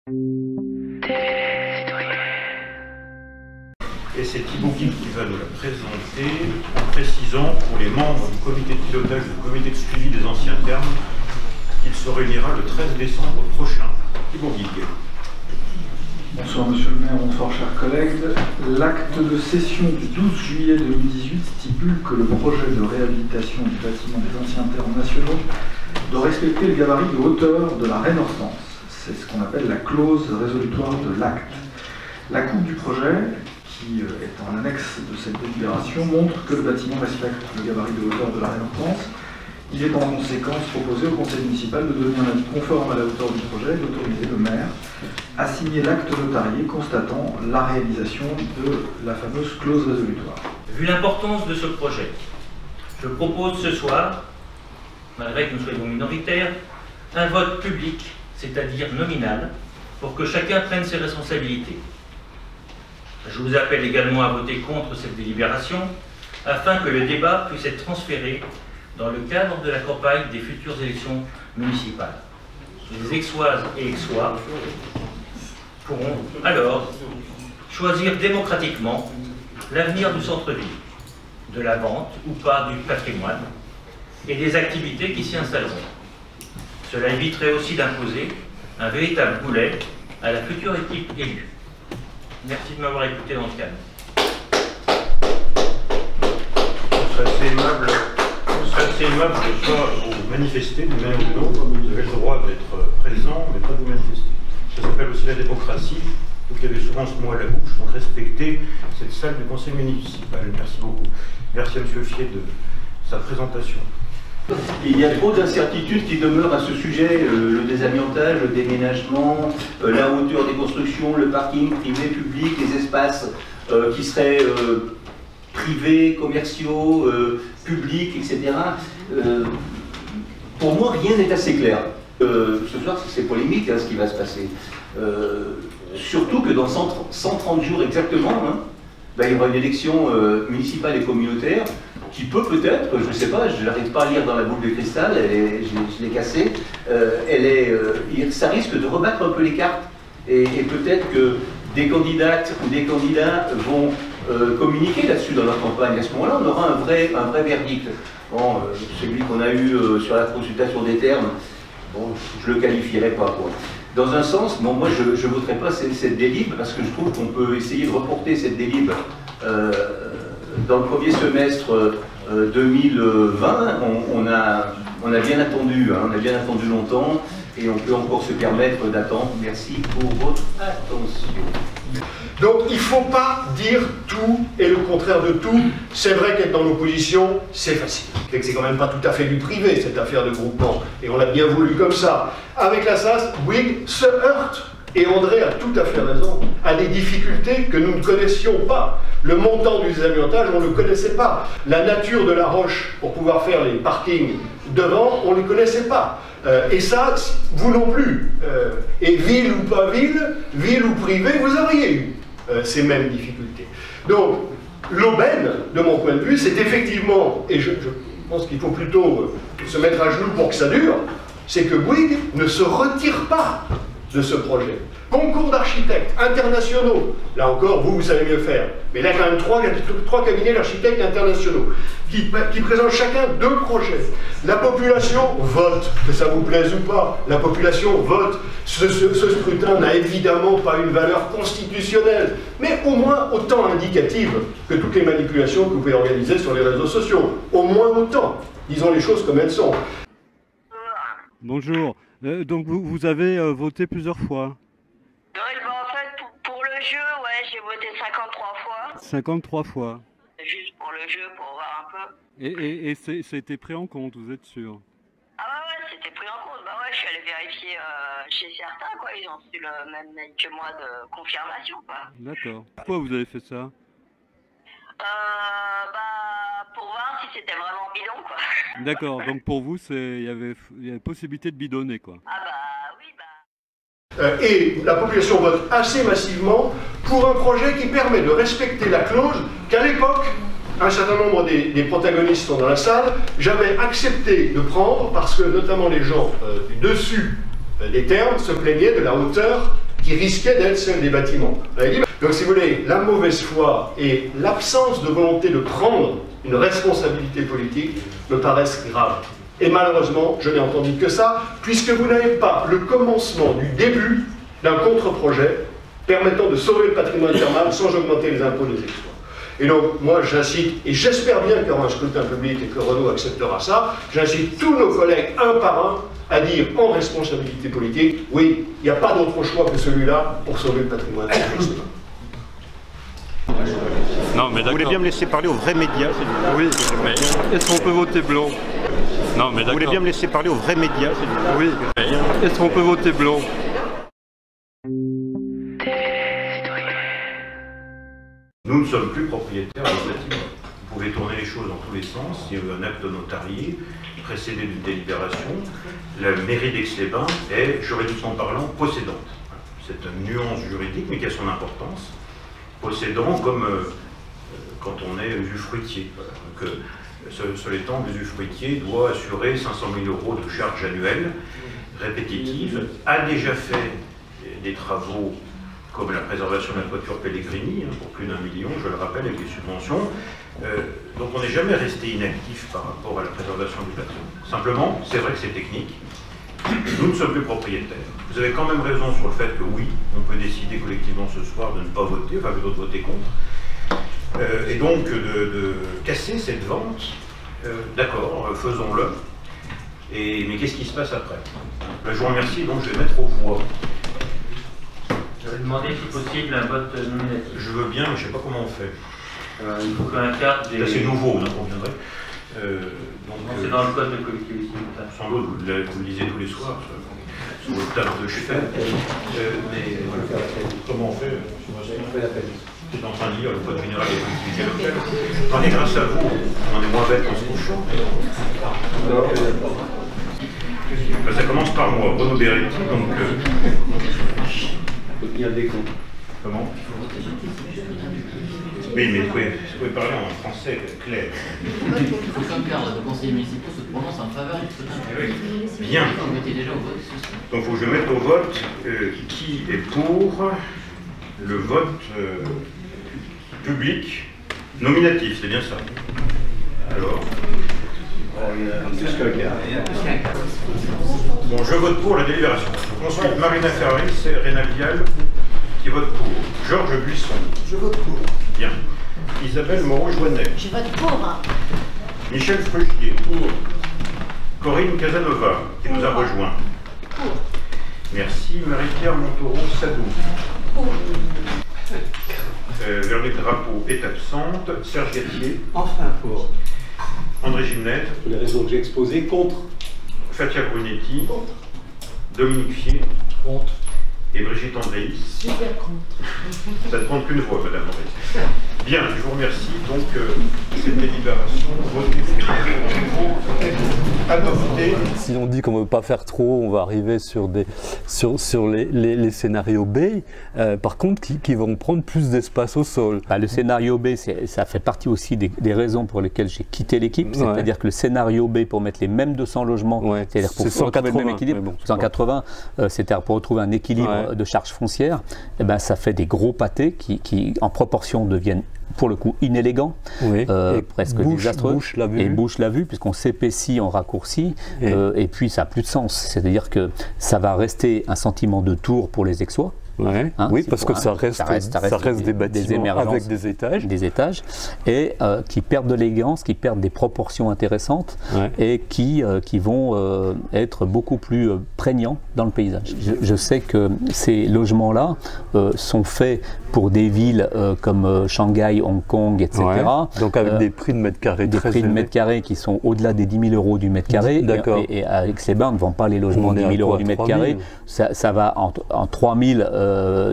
Et c'est Thibaut qui va nous la présenter en précisant pour les membres du comité de pilotage, du comité de suivi des anciens termes, qu'il se réunira le 13 décembre prochain. Thibaut Guigues. Bonsoir Monsieur le maire, bonsoir chers collègues. L'acte de session du 12 juillet 2018 stipule que le projet de réhabilitation du bâtiment des anciens termes nationaux doit respecter le gabarit de hauteur de la reine Hortense. C'est ce qu'on appelle la clause résolutoire de l'acte. La coupe du projet, qui est en annexe de cette délibération, montre que le bâtiment respecte le gabarit de hauteur de la reine Hortense. Il est en conséquence proposé au conseil municipal de donner un avis conforme à la hauteur du projet et d'autoriser le maire à signer l'acte notarié constatant la réalisation de la fameuse clause résolutoire. Vu l'importance de ce projet, je propose ce soir, malgré que nous soyons minoritaires, un vote public, c'est-à-dire nominal, pour que chacun prenne ses responsabilités. Je vous appelle également à voter contre cette délibération, afin que le débat puisse être transféré dans le cadre de la campagne des futures élections municipales. Les Aixoises et Aixois pourront alors choisir démocratiquement l'avenir du centre-ville, de la vente ou pas du patrimoine et des activités qui s'y installeront. Cela éviterait aussi d'imposer un véritable boulet à la future équipe élue. Merci de m'avoir écouté dans ce cadre. Je serais assez aimable ce soir vous manifester d'une manière ou d'une autre. Vous avez le droit d'être présent, mais pas de vous manifester. Ça s'appelle aussi la démocratie. Vous qui avez souvent ce mot à la bouche, donc respectez cette salle du conseil municipal. Merci beaucoup. Merci à M. Fier de sa présentation. Il y a trop d'incertitudes qui demeurent à ce sujet, le désamiantage, le déménagement, la hauteur des constructions, le parking privé, public, les espaces qui seraient privés, commerciaux, publics, etc. Pour moi, rien n'est assez clair. Ce soir, c'est polémique ce qui va se passer. Surtout que dans 130 jours exactement, il y aura une élection municipale et communautaire qui peut-être, je ne sais pas, je n'arrive pas à lire dans la boule de cristal, je l'ai cassée, ça risque de rebattre un peu les cartes et peut-être que des candidates ou des candidats vont communiquer là-dessus dans leur campagne. À ce moment-là, on aura un vrai verdict. Bon, celui qu'on a eu sur la consultation des termes, bon, je ne le qualifierais pas, quoi. Dans un sens, bon, moi je ne voterai pas cette délib parce que je trouve qu'on peut essayer de reporter cette délib dans le premier semestre 2020. On a bien attendu, on a bien attendu longtemps et on peut encore se permettre d'attendre. Merci pour votre attention. Donc il ne faut pas dire tout et le contraire de tout. C'est vrai qu'être dans l'opposition, c'est facile. C'est quand même pas tout à fait du privé, cette affaire de groupement. Et on l'a bien voulu comme ça. Avec la SAS, Bouygues se heurte, et André a tout à fait raison, à des difficultés que nous ne connaissions pas. Le montant du désamiantage, on ne le connaissait pas. La nature de la roche, pour pouvoir faire les parkings devant, on ne le connaissait pas. Et ça, vous non plus. Et ville ou pas ville, ville ou privé, vous auriez eu ces mêmes difficultés. Donc, l'aubaine, de mon point de vue, c'est effectivement, et je pense qu'il faut plutôt se mettre à genoux pour que ça dure, c'est que Bouygues ne se retire pas de ce projet. Concours d'architectes internationaux, là encore, vous savez mieux faire, mais là quand même trois cabinets d'architectes internationaux qui présentent chacun 2 projets. La population vote, que ça vous plaise ou pas, la population vote. Ce scrutin n'a évidemment pas une valeur constitutionnelle, mais au moins autant indicative que toutes les manipulations que vous pouvez organiser sur les réseaux sociaux. Au moins autant. Disons les choses comme elles sont. Bonjour. Donc vous avez voté plusieurs fois? En fait, pour le jeu, ouais, j'ai voté 53 fois. 53 fois. Juste pour le jeu, pour voir un peu. Et c'était pris en compte, vous êtes sûr? Ah ouais, c'était pris en compte. Bah ouais, je suis allé vérifier chez certains, quoi. Ils ont reçu le même mail que moi de confirmation, quoi. D'accord. Pourquoi vous avez fait ça? Pour voir si c'était vraiment bidon, quoi. D'accord, donc pour vous, il y avait possibilité de bidonner, quoi. Ah bah oui, bah... Et la population vote assez massivement pour un projet qui permet de respecter la clause qu'à l'époque, un certain nombre des protagonistes sont dans la salle, j'avais accepté de prendre parce que notamment les gens du dessus des termes se plaignaient de la hauteur qui risquait d'être celle des bâtiments. Donc si vous voulez, la mauvaise foi et l'absence de volonté de prendre une responsabilité politique me paraissent graves. Et malheureusement, je n'ai entendu que ça, puisque vous n'avez pas le commencement du début d'un contre-projet permettant de sauver le patrimoine thermal sans augmenter les impôts des exploits. Et donc, moi, j'incite, et j'espère bien qu'il y aura un scrutin public et que Renault acceptera ça, j'incite tous nos collègues, un par un, à dire en responsabilité politique, oui, il n'y a pas d'autre choix que celui-là pour sauver le patrimoine thermal. Non, mais Vous voulez bien me laisser parler aux vrais médias? Oui, mais est-ce qu'on peut voter blanc? Non, mais Vous voulez bien me laisser parler aux vrais médias? Oui, mais est-ce qu'on peut voter blanc? Nous ne sommes plus propriétaires des bâtiments. Vous pouvez tourner les choses dans tous les sens. Il y a eu un acte notarié précédé d'une délibération. La mairie d'Aix-les-Bains est, juridiquement parlant, possédante. C'est une nuance juridique, mais qui a son importance. Possédant comme quand on est usufruitier. Donc, cela étant, l'usufruitier doit assurer 500 000 € de charges annuelles répétitives, a déjà fait des travaux comme la préservation de la toiture Pellegrini, pour plus d'1 million, je le rappelle, avec des subventions. Donc on n'est jamais resté inactif par rapport à la préservation du patrimoine. Simplement, c'est vrai que c'est technique, nous ne sommes plus propriétaires. Vous avez quand même raison sur le fait que oui, on peut décider collectivement ce soir de ne pas voter, enfin plutôt de voter contre, et donc de casser cette vente. D'accord, faisons-le. Mais qu'est-ce qui se passe après? Je vous remercie, donc je vais mettre aux voix. Je vais demander si possible un vote nominatif. Je veux bien, mais je ne sais pas comment on fait. Il faut qu'un cadre des... C'est nouveau, on en conviendrait. C'est dans le code de collectivité. Sans doute, vous le lisez tous les soirs, sur votre table de chevet. Mais voilà. Comment on fait? Je suis en train de lire le code général des collectivités locales. Attendez, grâce à vous, on est moins bête en se couchant. Ça commence par moi, Renaud Beretti, donc... Il y a des comptes. Comment? Oui, mais vous pouvez parler en français clair. Il faut qu'un cadre de conseillers municipaux se prononce en faveur du scrutin. Oui. Bien. Vous mettez déjà au vote. Donc il faut que je mette au vote qui est pour le vote public nominatif, c'est bien ça. Alors. Bon, je vote pour la délibération. Donc ensuite, Marina Ferrari, c'est Rénal Vial qui vote pour. Georges Buisson. Je vote pour. Bien. Isabelle Moreau-Joannet. Je vote pour. Michel Frugier. Pour. Corinne Casanova, qui nous a rejoint. Pour. Merci. Marie-Pierre Montaureau-Sadou. Pour. Véronique Drapeau est absente. Serge Gatier. Enfin pour. André Gimnet. Pour les raisons que j'ai exposées, contre. Fatia Brunetti. Contre. Dominique Fier. Contre. Et Brigitte Andréis. Super contre. Ça ne compte qu'une voix, Madame Andréis. Bien, je vous remercie. Donc, cette délibération, votée adoptée. Si on dit qu'on ne veut pas faire trop, on va arriver sur les scénarios B, par contre, qui vont prendre plus d'espace au sol. Le scénario B, ça fait partie aussi des raisons pour lesquelles j'ai quitté l'équipe. C'est-à-dire que le scénario B, pour mettre les mêmes 200 logements, c'est-à-dire pour retrouver le même équilibre, bon, 180, c'est-à-dire pour retrouver un équilibre de charges foncières, eh ben, ça fait des gros pâtés qui en proportion, deviennent pour le coup inélégants, presque désastreux, et bouche la vue, puisqu'on s'épaissit, on raccourcit, et puis ça n'a plus de sens. C'est-à-dire que ça va rester un sentiment de tour pour les Aixois. Oui, parce que ça reste des bâtiments avec des étages, et qui perdent de l'élégance, qui perdent des proportions intéressantes, et qui vont être beaucoup plus prégnants dans le paysage. Je sais que ces logements-là sont faits pour des villes comme Shanghai, Hong Kong, etc. Donc avec des prix de mètre carré des prix de mètre carré qui sont au-delà des 10 000 € du mètre carré. Et à Aix-les-Bains, on ne vend pas les logements de 10 000 € du mètre carré. Ça va en 3 000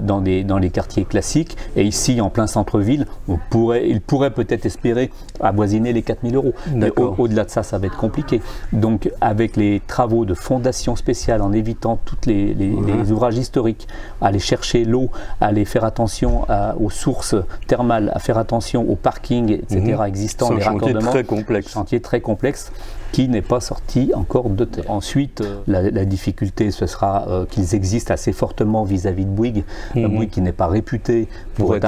dans les quartiers classiques. Et ici, en plein centre-ville, il pourrait peut-être espérer avoisiner les 4 000 €. Mais au-delà de ça, ça va être compliqué. Donc avec les travaux de fondation spéciale, en évitant tous les ouvrages historiques, aller chercher l'eau, aller faire attention aux sources thermales, à faire attention aux parkings, etc. existants, les raccordements. Chantier très complexe. Chantier très complexe. qui n'est pas sorti encore de terre. Ensuite, la difficulté, ce sera qu'ils existent assez fortement vis-à-vis de Bouygues, Bouygues qui n'est pas réputé pour être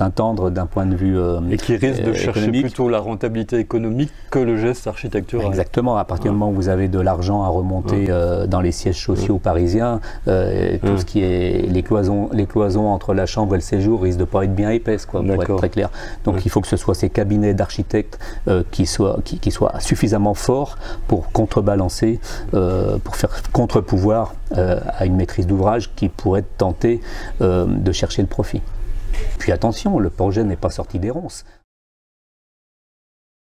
un tendre d'un point de vue et qui risque de chercher économique. Plutôt la rentabilité économique que le geste architectural. Exactement, à partir du moment où vous avez de l'argent à remonter dans les sièges sociaux parisiens, tout ce qui est les cloisons entre la chambre et le séjour risquent de pas être bien épaisses, quoi, pour être très clair. Donc il faut que ce soit ces cabinets d'architectes qui soient suffisamment forts pour contrebalancer, pour faire contre-pouvoir à une maîtrise d'ouvrage qui pourrait tenter de chercher le profit. Puis attention, le projet n'est pas sorti des ronces.